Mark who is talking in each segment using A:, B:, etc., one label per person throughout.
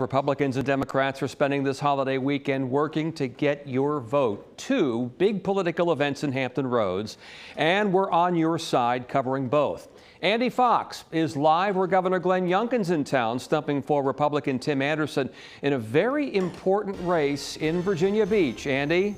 A: Republicans and Democrats are spending this holiday weekend working to get your vote. Two big political events in Hampton Roads, and we're on your side covering both. Andy Fox is live where Governor Glenn Youngkin's in town, stumping for Republican Tim Anderson in a very important race in Virginia Beach. Andy?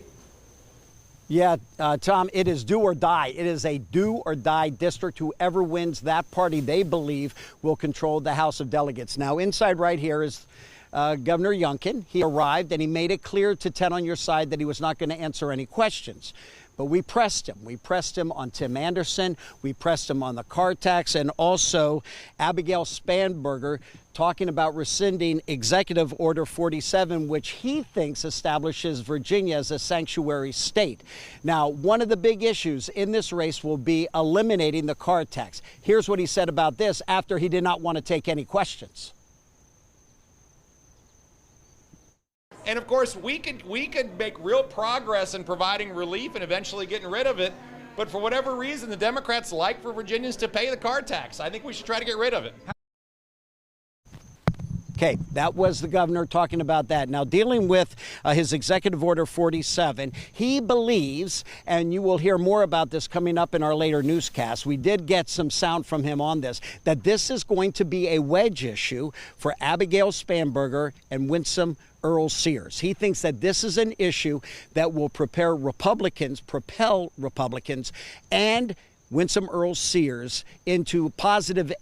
B: Yeah, Tom, it is do or die. It is a do or die district. Whoever wins that party, they believe, will control the House of Delegates. Now, inside right here is Governor Youngkin. He arrived and he made it clear to 10 on your side that he was not going to answer any questions. But we pressed him. We pressed him on Tim Anderson. We pressed him on the car tax, and also Abigail Spanberger talking about rescinding Executive Order 47, which he thinks establishes Virginia as a sanctuary state. Now, one of the big issues in this race will be eliminating the car tax. Here's what he said about this after he did not want to take any questions.
C: And of course, we could make real progress in providing relief and eventually getting rid of it. But for whatever reason, the Democrats like for Virginians to pay the car tax. I think we should try to get rid of it.
B: Okay, that was the governor talking about that. Now, dealing with his Executive Order 47, he believes, and you will hear more about this coming up in our later newscast, we did get some sound from him on this, that this is going to be a wedge issue for Abigail Spanberger and Winsome Earl Sears. He thinks that this is an issue that will propel Republicans and Winsome Earl Sears into positive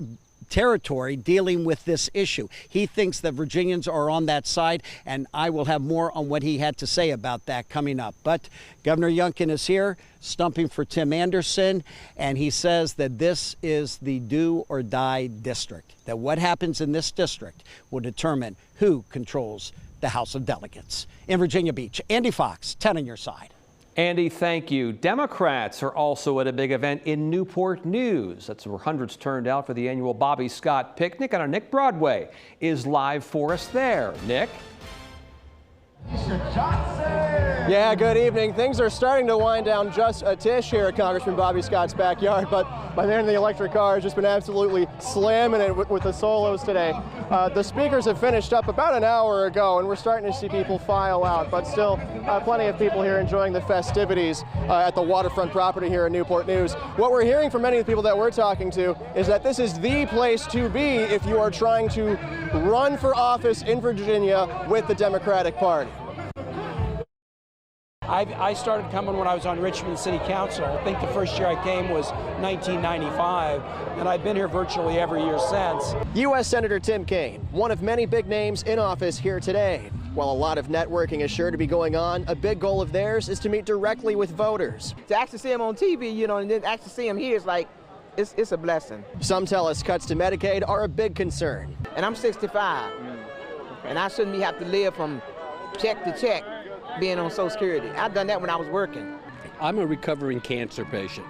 B: territory dealing with this issue. He thinks that Virginians are on that side, and I will have more on what he had to say about that coming up. But Governor Youngkin is here, stumping for Tim Anderson, and he says that this is the do or die district, that what happens in this district will determine who controls the House of Delegates. In Virginia Beach, Andy Fox, 10 on your side.
A: Andy, thank you. Democrats are also at a big event in Newport News. That's where hundreds turned out for the annual Bobby Scott picnic, and our Nick Broadway is live for us there. Nick?
D: Yeah, good evening. Things are starting to wind down just a tish here at Congressman Bobby Scott's backyard, but my man in the electric car has just been absolutely slamming it with the solos today. The speakers have finished up about an hour ago, and we're starting to see people file out, but still plenty of people here enjoying the festivities at the waterfront property here in Newport News. What we're hearing from many of the people that we're talking to is that this is the place to be if you are trying to run for office in Virginia with the Democratic Party.
E: I started coming when I was on Richmond City Council. I think the first year I came was 1995, and I've been here virtually every year since. U.S.
D: Senator Tim Kaine, one of many big names in office here today. While a lot of networking is sure to be going on, a big goal of theirs is to meet directly with voters.
F: To actually see him on TV, you know, and then actually see him here is like, it's a blessing.
D: Some tell us cuts to Medicaid are a big concern.
F: And I'm 65, and I shouldn't have to live from check to check being on Social Security. I've done that when I was working.
G: I'm a recovering cancer patient,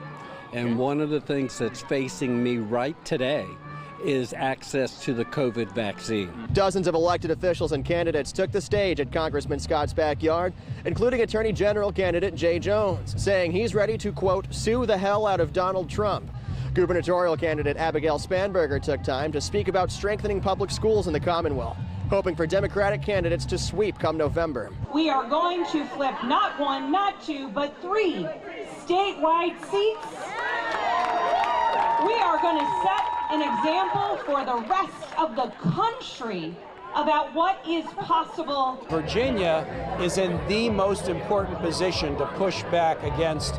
G: and one of the things that's facing me right today is access to the COVID vaccine.
D: Dozens of elected officials and candidates took the stage at Congressman Scott's backyard, including Attorney General candidate Jay Jones, saying he's ready to, quote, sue the hell out of Donald Trump. Gubernatorial candidate Abigail Spanberger took time to speak about strengthening public schools in the Commonwealth, hoping for Democratic candidates to sweep come November.
H: We are going to flip not one, not two, but 3 statewide seats. We are going to set an example for the rest of the country about what is possible.
E: Virginia is in the most important position to push back against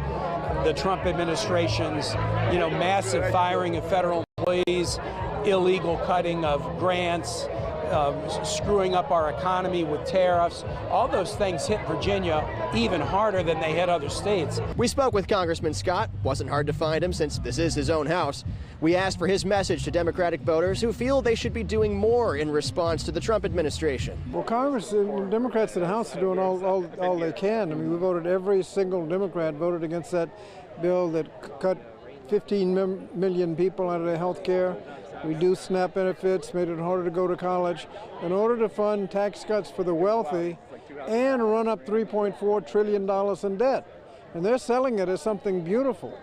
E: the Trump administration's, massive firing of federal employees, illegal cutting of grants, screwing up our economy with tariffs. All those things hit Virginia even harder than they hit other states.
D: We spoke with Congressman Scott. Wasn't hard to find him since this is his own house. We asked for his message to Democratic voters who feel they should be doing more in response to the Trump administration.
I: Well, Congress and Democrats in the House are doing all they can. I mean, we voted, every single Democrat voted against that bill that cut 15 million people out of their health care. Reduced SNAP benefits, made it harder to go to college, in order to fund tax cuts for the wealthy and run up $3.4 trillion in debt. And they're selling it as something beautiful.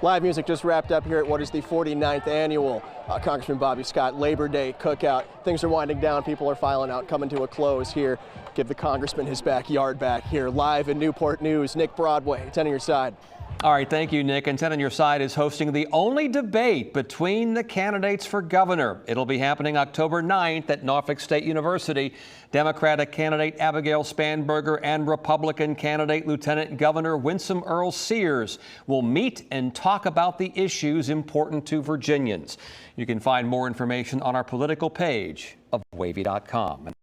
D: Live music just wrapped up here at what is the 49th annual Congressman Bobby Scott Labor Day cookout. Things are winding down. People are filing out, coming to a close here. Give the congressman his backyard back here. Live in Newport News, Nick Broadway, 10 on your side.
A: All right, thank you, Nick. And 10 on your side is hosting the only debate between the candidates for governor. It'll be happening October 9th at Norfolk State University. Democratic candidate Abigail Spanberger and Republican candidate Lieutenant Governor Winsome Earl Sears will meet and talk about the issues important to Virginians. You can find more information on our political page of wavy.com.